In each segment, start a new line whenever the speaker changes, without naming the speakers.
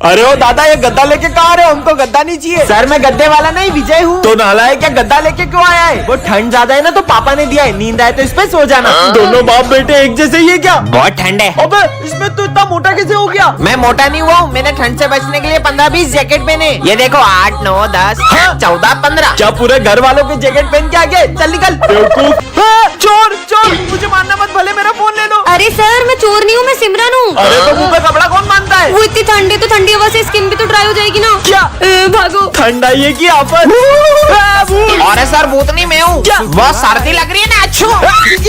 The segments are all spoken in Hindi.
अरे ओ दादा, ये गद्दा लेके कहाँ आ रहे हो? हमको गद्दा नहीं चाहिए।
सर मैं गद्दे वाला नहीं, विजय हूँ।
तो नाला है क्या, गद्दा लेके क्यों आया है?
वो ठंड ज्यादा है ना, तो पापा ने दिया है। नींद आए तो इस पे सो जाना।
दोनों बाप बेटे एक जैसे, ये क्या?
बहुत ठंड है।
अबे इसमें तो इतना मोटा कैसे हो गया?
मैं मोटा नहीं हुआ हूँ, मैंने ठंड से बचने के लिए 15-20 जैकेट पहने। ये देखो 8, 9, 10, 14, 15।
क्या पूरे घर वालों के जैकेट पहन के आ गए? चल निकल बेवकूफ। हाँ, चोर चोर, मुझे मारना मत, भले मेरा फोन ले लो।
अरे सर मैं चोर नहीं हूँ, मैं सिमरन हूँ।
अरे तो मुंह पे कपड़ा कौन बांधता है?
वो इतनी ठंड है तो ठंडी हवा से स्किन भी तो ड्राई हो जाएगी ना।
क्या?
भागो।
ठंड आई है की आफत?
अरे सर भूत नहीं मैं हूँ। बहुत सर्दी लग रही है ना। अच्छू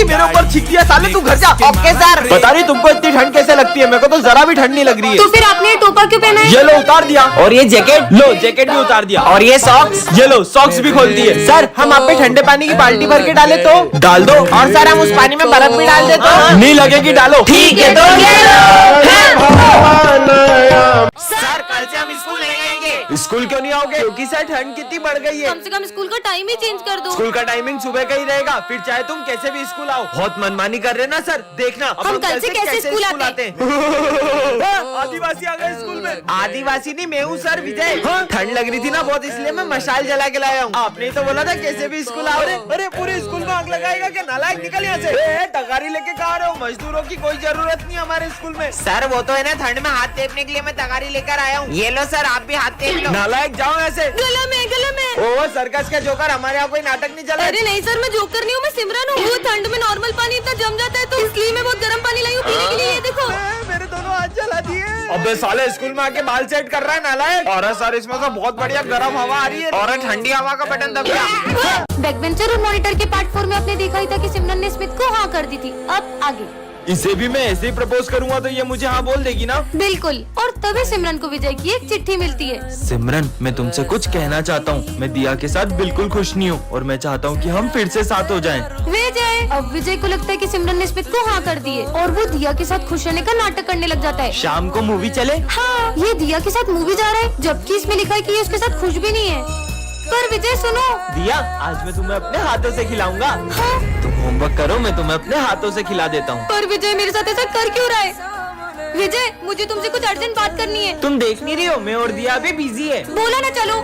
मेरे ऊपर छिटकी है साले, तू घर जा।
Okay sir.
बता रही तुमको इतनी ठंड कैसे लगती है? मेरे को तो जरा भी ठंड नहीं लग रही
तो
है।
फिर आपने ये टोपा क्यों पहना है?
ये लो उतार दिया।
और ये जैकेट,
लो जैकेट भी उतार दिया।
और ये सॉक्स।
ये लो सॉक्स भी खोल दिए।
सर हम आप पे ठंडे पानी की बाल्टी भर के डाले तो?
डाल दो।
और सर हम उस पानी में बर्फ भी डाल दे तो?
नहीं लगेगी, डालो।
ठीक है तो ये लो। सर कल से हम स्कूल नहीं आएंगे।
स्कूल क्यों नहीं आओगे? क्योंकि सर ठंड कितनी बढ़ गई है।
कम से कम स्कूल का टाइम ही चेंज कर दो।
स्कूल का टाइमिंग सुबह का ही रहेगा, फिर चाहे तुम कैसे भी स्कूल आओ। बहुत मनमानी कर रहे ना सर, देखना अब
हम कल से कैसे स्कूल आते
हैं। आदिवासी आ गए स्कूल में।
आदिवासी नहीं मैं हूँ सर, विजय। ठंड लग रही थी ना बहुत, इसलिए मैं मशाल जला के लाया हूँ।
आपने तो बोला था कैसे भी स्कूल आओ। अरे पूरे स्कूल में आग लगाएगा क्या? नालायक, निकल यहाँ से। तगारी लेके कहाँ रहे हो? मजदूरों की कोई जरूरत नहीं हमारे स्कूल में।
सर वो तो है ना, ठंड में हाथ टेपने के लिए मैं तगारी लेकर आया हूँ। ये लो सर, आप भी हाथ टेप लो।
नालायक, जाओ ऐसे।
गला में
ओ सर्कस का जोकर, हमारे यहाँ कोई नाटक नहीं चला।
अरे नहीं सर, मैं जोकर नहीं हूँ, मैं सिमरन हूँ। वो ठंड में नॉर्मल पानी इतना जम जाता है तो इसलिए मैं बहुत गर्म पानी लाई हूँ पीने के लिए। ये देखो
मेरे दोनों हाथ जला दिए। अबे साले स्कूल में आके बाल सेट कर रहा है नालायक। और सर इसमें तो बहुत बढ़िया गर्म हवा आ रही है।
और ठंडी हवा का बटन दब गया।
बैकबेंचर और मॉनिटर के पार्ट 4 में आपने देखा ही था कि सिमरन ने स्मिथ को हाँ कर दी थी। अब आगे
इसे भी मैं ऐसे ही प्रपोज करूंगा तो ये मुझे हाँ बोल देगी ना?
बिल्कुल। और तभी सिमरन को विजय की एक चिट्ठी मिलती है।
सिमरन, मैं तुमसे कुछ कहना चाहता हूँ। मैं दिया के साथ बिल्कुल खुश नहीं हूँ और मैं चाहता हूँ कि हम फिर से साथ हो जाएं।
विजय, अब विजय को लगता है कि सिमरन ने स्मिथ को हाँ कर दी है और वो दिया के साथ खुश रहने का नाटक करने लग जाता है।
शाम को मूवी चले?
हाँ, ये दिया के साथ मूवी जा रहा है, जबकि इसमें लिखा है कि ये उसके साथ खुश भी नहीं है। पर विजय सुनो।
दिया, आज मैं तुम्हें अपने हाथों से खिलाऊंगा।
हाँ?
तुम होमवर्क करो, मैं तुम्हें अपने हाथों से खिला देता हूँ।
पर विजय मेरे साथ ऐसा कर क्यों रहा है? विजय, मुझे तुमसे कुछ अर्जेंट बात करनी है।
तुम देख नहीं रही हो, मैं और दिया भी बिजी है।
बोला ना चलो।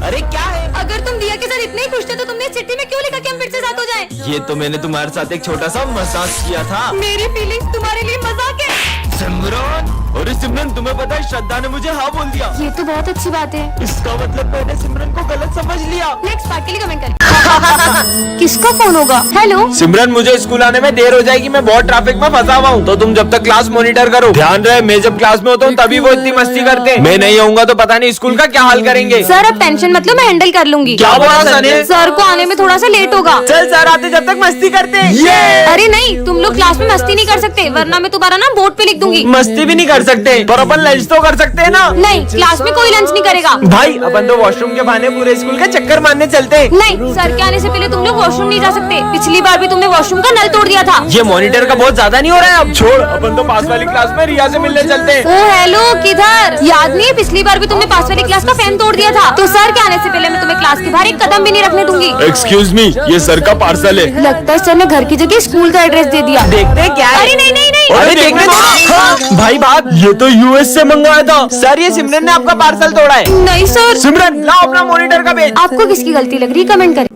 अरे क्या है?
अगर तुम दिया के साथ इतने ही खुश थे तो तुमने इस चिट्ठी में क्यों लिखा कि हम फिर से साथ हो जाएं?
ये तो मैंने तुम्हारे साथ एक छोटा सा मजाक किया था।
मेरी फीलिंग तुम्हारे लिए मजाक है।
सिमरन, अरे सिमरन तुम्हें पता है श्रद्धा ने मुझे हाँ बोल दिया।
ये तो बहुत अच्छी बात है।
इसका मतलब मैंने सिमरन को गलत समझ लिया।
नेक्स्ट पार्ट के लिए कमेंट करें। किसका फोन होगा? हेलो
सिमरन, मुझे स्कूल आने में देर हो जाएगी, मैं बहुत ट्रैफिक में फंसा हुआ हूँ, तो तुम जब तक क्लास मॉनिटर करो। ध्यान रहे, मैं जब क्लास में होता हूँ तभी वो इतनी मस्ती करते हैं। मैं नहीं आऊंगा तो पता नहीं स्कूल का क्या हाल करेंगे।
सर, अब टेंशन मतलब मैं हैंडल कर लूंगी।
क्या बोला सर ने?
सर को आने में थोड़ा सा लेट होगा।
चल सर आते जब तक मस्ती करते हैं।
अरे नहीं, तुम लोग क्लास में मस्ती नहीं कर सकते, वरना मैं तुम्हारा नाम बोर्ड पे लिख दूंगी।
मस्ती भी नहीं कर सकते, पर अपन लंच तो कर सकते हैं ना?
नहीं, क्लास में कोई लंच नहीं करेगा।
भाई अपन तो वॉशरूम के बहाने पूरे स्कूल का चक्कर मारने चलते हैं।
नहीं, सर के आने से पहले तुम लोग वॉशरूम नहीं जा सकते। पिछली बार भी तुमने वॉशरूम का नल तोड़ दिया था।
ये मॉनिटर का बहुत ज्यादा नहीं हो रहा है? अब छोड़, अपन तो पास वाली क्लास में रिया से मिलने चलते हैं।
ओ हेलो, किधर? याद नहीं है पिछली बार भी तुमने पास वाली क्लास का फैन तोड़ दिया था? तो सर के आने से पहले मैं तुम्हें क्लास के बाहर एक कदम भी नहीं रखने दूंगी।
एक्सक्यूज मी, ये सर का पार्सल है।
लगता है सर ने घर की जगह स्कूल का एड्रेस दे दिया।
देखते हैं क्या है।
अरे नहीं नहीं नहीं।
अरे देखने दो। हाँ, भाई बात, ये तो यूएस से मंगाया था।
सर ये सिमरन ने आपका पार्सल तोड़ा है।
नहीं सर।
सिमरन लाओ अपना मॉनिटर का पेज।
आपको किसकी गलती लग रही है? कमेंट करें।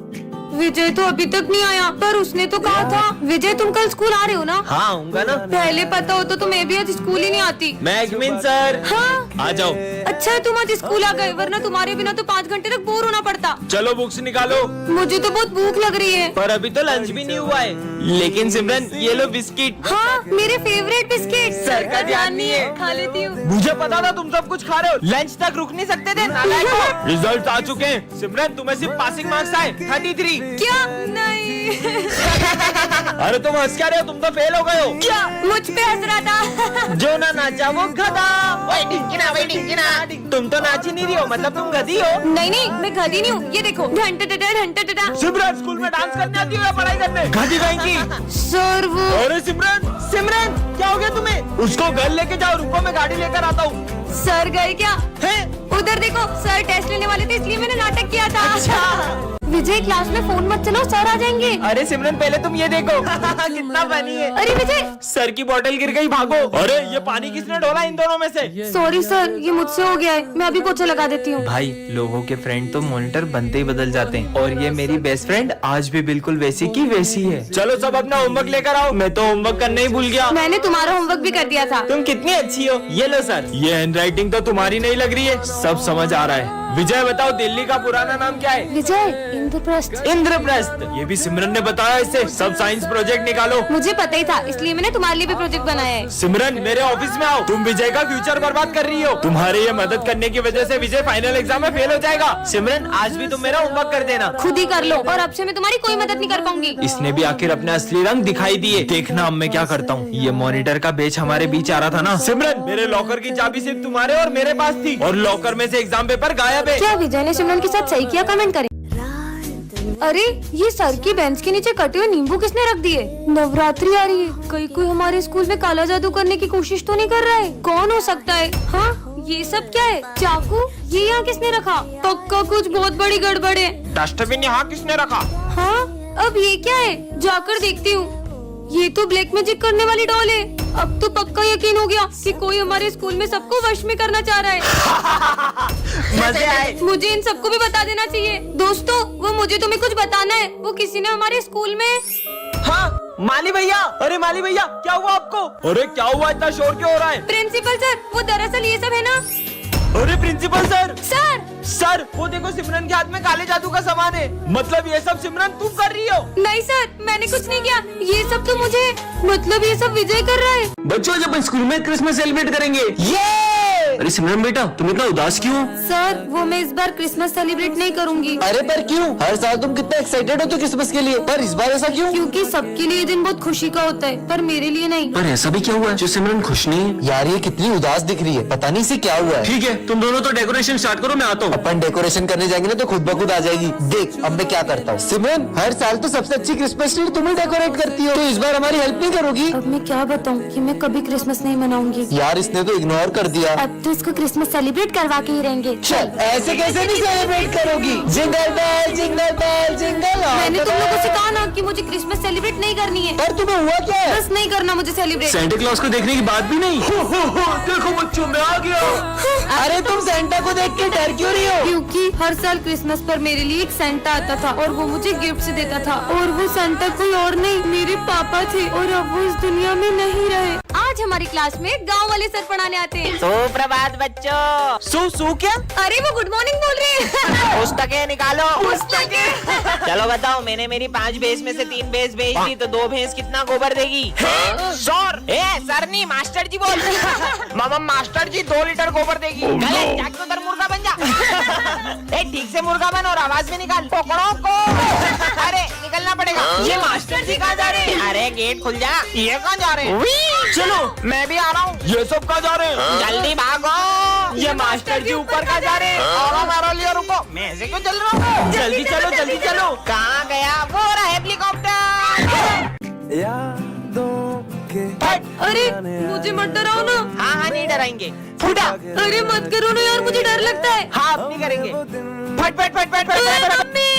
विजय तो अभी तक नहीं आया, पर उसने तो कहा था। विजय तुम कल स्कूल आ रहे हो ना?
हाँ आऊंगा ना।
पहले पता हो तो मैं भी आज स्कूल ही नहीं आती।
मैगमिन सर,
हाँ
आ जाओ।
अच्छा है तुम आज स्कूल आ गए, वरना तुम्हारे बिना तो 5 घंटे तक बोर होना पड़ता।
चलो बुक्स निकालो।
मुझे तो बहुत भूख लग रही है।
पर अभी तो लंच भी नहीं हुआ है। लेकिन सिमरन ये लो बिस्किट।
हाँ, मेरे फेवरेट बिस्किट।
सर का ध्यान नहीं है।
खा लेती हूँ।
मुझे पता था तुम सब कुछ खा रहे हो। लंच तक रुक नहीं सकते थे नालायक। रिजल्ट आ चुके हैं सिमरन, तुम्हें सिर्फ पासिंग मार्क्स आए 33।
क्या? नहीं।
अरे तुम हंस क्या रहे हो? तुम तो फेल हो गए हो।
क्या? मुझ पे हंस रहा था।
जो ना नाचा वो गधा। तुम तो नाच ही नहीं रही हो, मतलब तुम गधी हो।
नहीं नहीं, मैं गधी नहीं हूँ। ये देखो, घंटे घंटे।
सिमरन स्कूल में डांस करने आती हो या पढ़ाई करने? गधी कहीं की।
सर वो।
अरे सिमरन, सिमरन क्या हो गया तुम्हें? उसको घर लेके जाओ, रुको मैं गाड़ी लेकर आता हूँ।
सर गए क्या?
है?
उधर देखो, सर टेस्ट लेने वाले थे इसलिए मैंने नाटक किया था।
अच्छा।
विजय क्लास में फोन मत चलाओ, सर आ जाएंगे।
अरे सिमरन पहले तुम ये देखो कितना फनी है।
अरे विजय,
सर की बोतल गिर गई, भागो। अरे ये पानी किसने डोला इन दोनों में से?
सॉरी सर, ये मुझसे हो गया है, मैं अभी पोछा लगा देती हूँ।
भाई लोगों के फ्रेंड तो मॉनिटर बनते ही बदल जाते हैं, और ये मेरी बेस्ट फ्रेंड आज भी बिल्कुल वैसी की वैसी है। चलो सब अपना होमवर्क लेकर आओ, मैं तो होमवर्क करने ही भूल गया।
मैंने तुम्हारा होमवर्क भी कर दिया था।
तुम कितनी अच्छी हो। ये लो सर।
ये हैंडराइटिंग तो तुम्हारी नहीं लग रही है, सब समझ आ रहा है। विजय बताओ, दिल्ली का पुराना नाम क्या है?
विजय, इंद्रप्रस्थ।
इंद्रप्रस्थ।
ये भी सिमरन ने बताया इसे। सब साइंस प्रोजेक्ट निकालो।
मुझे पता ही था, इसलिए मैंने तुम्हारे लिए भी प्रोजेक्ट बनाया है।
सिमरन मेरे ऑफिस में आओ, तुम विजय का फ्यूचर बर्बाद कर रही हो। तुम्हारे ये मदद करने की वजह से विजय फाइनल एग्जाम में फेल हो जाएगा।
सिमरन आज भी तुम मेरा होमवर्क कर देना।
खुद ही कर लो, और अब से मैं तुम्हारी कोई मदद नहीं कर पाऊंगी।
इसने भी आखिर अपने असली रंग दिखाई दिए। देखना अब मैं क्या करता हूँ। ये मॉनिटर का बेच हमारे बीच आ रहा था ना। सिमरन मेरे लॉकर की चाबी सिर्फ तुम्हारे और मेरे पास थी, और लॉकर में से एग्जाम पेपर गायब है।
क्या विजय ने सिमरन के साथ सही किया? कमेंट करें। अरे ये सर की बेंच के नीचे कटे हुए नींबू किसने रख दिए? नवरात्रि आ रही है, कहीं कोई हमारे स्कूल में काला जादू करने की कोशिश तो नहीं कर रहा है? कौन हो सकता है? हाँ, ये सब क्या है? चाकू? ये यहाँ किसने रखा? पक्का कुछ बहुत बड़ी गड़बड़ है।
डस्टबिन यहाँ किसने रखा?
हाँ, अब ये क्या है? जाकर देखती हूँ। ये तो ब्लैक मैजिक करने वाली डॉल है। अब तो पक्का यकीन हो गया कि कोई हमारे स्कूल में सबको वश में करना चाह रहा है।
मजे आए।
मुझे इन सबको भी बता देना चाहिए। दोस्तों, वो मुझे तुम्हें कुछ बताना है। वो किसी ने हमारे स्कूल में।
हाँ माली भैया। अरे माली भैया, क्या हुआ आपको?
अरे क्या हुआ, इतना शोर क्यों हो रहा है?
प्रिंसिपल सर, वो दरअसल ये सब है ना।
अरे प्रिंसिपल सर।
सर
सर वो देखो, सिमरन के हाथ में काले जादू का सामान है। मतलब ये सब सिमरन तुम कर रही हो?
नहीं सर, मैंने कुछ नहीं किया। ये सब तो मुझे, मतलब ये सब विजय कर रहा है।
बच्चों जब स्कूल में क्रिसमस सेलिब्रेट करेंगे। अरे सिमरन बेटा, तुम इतना उदास क्यों हो?
सर वो मैं इस बार क्रिसमस सेलिब्रेट नहीं करूंगी।
अरे पर क्यों? हर साल तुम कितना एक्साइटेड हो तो क्रिसमस के लिए, पर इस बार ऐसा क्यों?
क्योंकि सबके लिए ये दिन बहुत खुशी का होता है, पर मेरे लिए नहीं।
पर ऐसा भी क्या हुआ है जो सिमरन खुश नहीं है? यार ये कितनी उदास दिख रही है, पता नहीं इसे क्या हुआ है। ठीक है, तुम दोनों तो डेकोरेशन स्टार्ट करो, मैं आता हूँ। अपन डेकोरेशन करने जाएंगे ना तो खुद ब खुद आ जाएगी। देख अब मैं क्या करता हूँ। सिमरन हर साल तो सबसे अच्छी क्रिसमस ट्री तुम ही डेकोरेट करती हो, तो इस बार हमारी हेल्प नहीं करोगी?
अब मैं क्या बताऊँ कि मैं कभी क्रिसमस नहीं मनाऊंगी।
यार इसने तो इग्नोर कर दिया।
अब तो इसको क्रिसमस सेलिब्रेट करवा के ही रहेंगे।
चल ऐसे कैसे नहीं सेलिब्रेट करोगी? Jingle bell jingle bell jingle.
मैंने तुम लोगों से कहा ना कि मुझे क्रिसमस सेलिब्रेट नहीं करनी है।
पर तुम्हें हुआ क्या है?
बस नहीं करना मुझे सेलिब्रेट।
सेंटा क्लॉज को देखने की बात भी नहीं। देखो बच्चों, मैं आ गया। अरे तुम सेंटा को देख के डर क्यों रही हो?
क्योंकि हर साल क्रिसमस पर मेरे लिए एक सेंटा आता था और वो मुझे गिफ्ट देता था, और वो सेंटा कोई और नहीं, मेरे पापा थे, और अब वो इस दुनिया में नहीं रहे। आज हमारी क्लास में गांव वाले सर पढ़ाने आते हैं।
सुप्रभात बच्चों। सू क्या?
अरे वो गुड मॉर्निंग बोल रहे हैं।
पुस्तकें निकालो।
पुस्तकें।
चलो बताओ, मैंने मेरी 5 भैंस में से 3 भैंस बेच दी, तो 2 भैंस कितना गोबर देगी? सर सर नहीं, मास्टर जी बोल। मामा मास्टर जी 2 लीटर गोबर देगी। गलत, जाके उधर मुर्गा बन जा। ठीक से मुर्गा बन और आवाज भी निकाल। पकड़ो को। अरे निकलना पड़ेगा। ये मास्टर जी कहाँ जा रहे हैं? अरे गेट खुल जा। ये कहाँ जा रहे हैं? चलो मैं भी आ रहा हूँ।
ये सब कहाँ जा रहे हैं?
जल्दी भागो। ये मास्टर जी ऊपर कहाँ जा रहे हैं? और मेरा लिए रुको, मैं ऐसे क्यों चल रहा हूँ? जल्दी चलो जल्दी चलो। कहाँ गया वो रहा हेलीकॉप्टर?
अरे मुझे मत डराओ ना।
हाँ नहीं डराएंगे। फूटा।
अरे मत करो ना यार, मुझे डर लगता है।
हाँ अब नहीं करेंगे। फट फट फट फट फट।
मम्मी।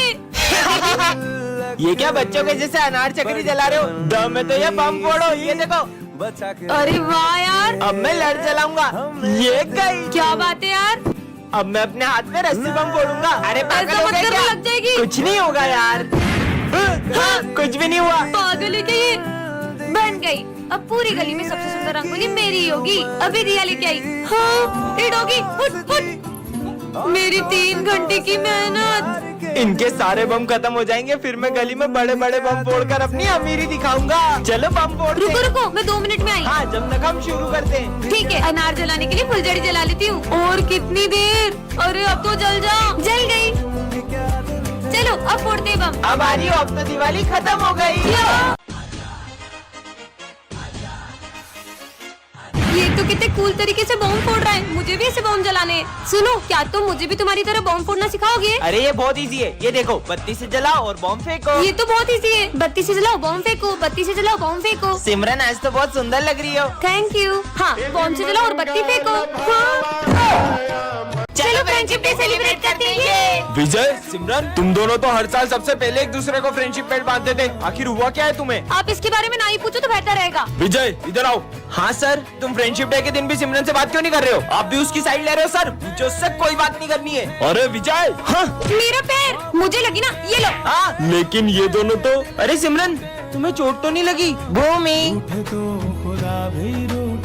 ये क्या बच्चों के जैसे अनार चक्री जला रहे हो? दम में तो ये बम फोड़ो। ये देखो।
अरे वाह यार,
अब मैं लड़ चलाऊंगा। ये गई।
क्या बात है यार।
अब मैं अपने हाथ में रस्सी बम फोड़ूंगा। अरे पागल
ऐसा
हो
मत
गए
करो,
क्या?
लग जाएगी।
कुछ नहीं होगा यार। हाँ, कुछ भी नहीं हुआ।
पागल है क्या ये? बन गई। अब पूरी गली में सबसे सुंदर रंगोली मेरी ही होगी। अभी रिया लेके आई। हाँ ये डॉगी, हुट हुट। मेरी 3 घंटे की मेहनत।
इनके सारे बम खत्म हो जाएंगे, फिर मैं गली में बड़े बड़े बम फोड़कर अपनी अमीरी दिखाऊंगा। चलो बम फोड़ते
रुको
हैं।
रुको, मैं 2 मिनट में आई।
हाँ जब तक हम शुरू करते हैं।
ठीक है, अनार जलाने के लिए फुलझड़ी जला लेती हूँ। और कितनी देर? अरे अब तो जल जा। जल गई। चलो अब फोड़ते हैं बम।
अब आ रही हो, अब तो दिवाली खत्म हो गई।
ये तो कितने कूल तरीके से बम फोड़ रहा है। मुझे भी ऐसे बम जलाने हैं। सुनो, क्या तुम मुझे भी तुम्हारी तरह बम फोड़ना सिखाओगे?
अरे ये बहुत इजी है। ये देखो, बत्ती से जलाओ और बम फेंको।
ये तो बहुत इजी है। बत्ती से जलाओ बम फेंको, बत्ती से जलाओ बम फेंको।
सिमरन आज तो बहुत सुंदर लग रही हो।
Thank you. हाँ, बम से जलाओ और बत्ती फेंको। हाँ। चलो फ्रेंडशिप डे सेलिब्रेट करते हैं।
विजय, सिमरन, तुम दोनों तो हर साल सबसे पहले एक दूसरे को फ्रेंडशिप बेल्ट बांधते थे, आखिर हुआ क्या है तुम्हें?
आप इसके बारे में ना ही पूछो तो बेहतर रहेगा।
विजय इधर आओ। हाँ सर, तुम फ्रेंडशिप डे के दिन भी सिमरन से बात क्यों नहीं कर रहे हो? आप भी उसकी साइड ले रहे हो सर, मुझे उससे कोई बात नहीं करनी है। अरे विजय, हाँ
मेरा पैर मुझे लगी ना, ये लो।
हाँ, लेकिन ये दोनों तो। अरे सिमरन, तुम्हें चोट तो नहीं लगी?
भूमि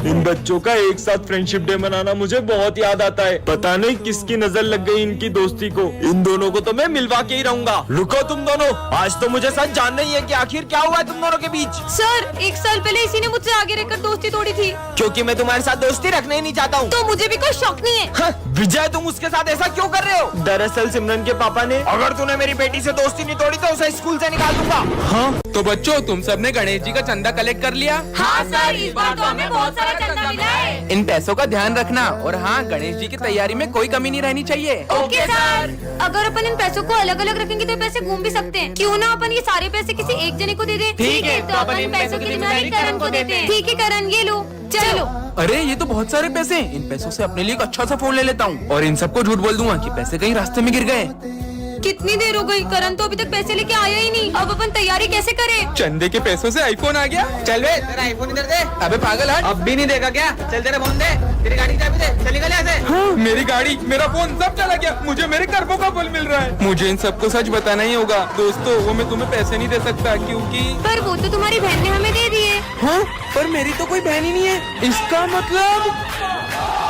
इन बच्चों का एक साथ फ्रेंडशिप डे मनाना मुझे बहुत याद आता है। पता नहीं किसकी नजर लग गई इनकी दोस्ती को। इन दोनों को तो मैं मिलवा के ही रहूंगा। रुको तुम दोनों, आज तो मुझे सच जानना ही है कि आखिर क्या हुआ है तुम दोनों के बीच।
सर, 1 साल पहले इसी ने मुझसे आगे रहकर दोस्ती तोड़ी थी।
क्योंकि मैं तुम्हारे साथ दोस्ती रखना ही नहीं चाहता हूँ।
तो मुझे भी कोई शौक नहीं है।
हाँ, विजय तुम उसके साथ ऐसा क्यों कर रहे हो? दरअसल सिमरन के पापा ने, अगर तूने मेरी बेटी से दोस्ती नहीं तोड़ी तो उसे स्कूल से निकाल दूंगा। हाँ
तो बच्चों, तुम सबने गणेश जी का चंदा कलेक्ट कर लिया?
हाँ सर, इस बार तो हमें बहुत सारा चंदा मिला है।
इन पैसों का ध्यान रखना, और हाँ, गणेश जी की तैयारी में कोई कमी नहीं रहनी चाहिए।
Okay sir. अगर अपन इन पैसों को अलग अलग रखेंगे तो पैसे घूम भी सकते हैं। क्यों ना अपन ये सारे पैसे किसी एक जने को दे दें?
ठीक है,
तो अपन इन पैसों की जिम्मेदारी करण को देते हैं। ठीक है करण, ये लो, चलो।
अरे ये तो बहुत सारे पैसे हैं। इन पैसों से अपने लिए एक अच्छा सा फोन ले लेता हूँ और इन सबको झूठ बोल दूंगा कि पैसे कहीं रास्ते में गिर गए।
कितनी देर हो गई, करण तो अभी तक पैसे लेके आया ही नहीं। अब अपन तैयारी कैसे करें?
चंदे के पैसों से आईफोन आ गया।
चल बे, तेरा आईफोन इधर दे।
अबे पागल हट।
अब भी नहीं देगा क्या? चल तेरा फोन दे, तेरी गाड़ी की चाबी दे, चल निकल यहाँ से।
हाँ, मेरी गाड़ी, मेरा फोन सब चला गया। मुझे मेरे कर्मों का फल मिल रहा है। मुझे इन सबको सच बताना ही होगा। दोस्तों, वो मैं तुम्हें पैसे नहीं दे सकता क्योंकि।
पर वो तो तुम्हारी बहन ने हमें दे दिए।
हाँ, पर मेरी तो कोई बहन ही नहीं है। इसका मतलब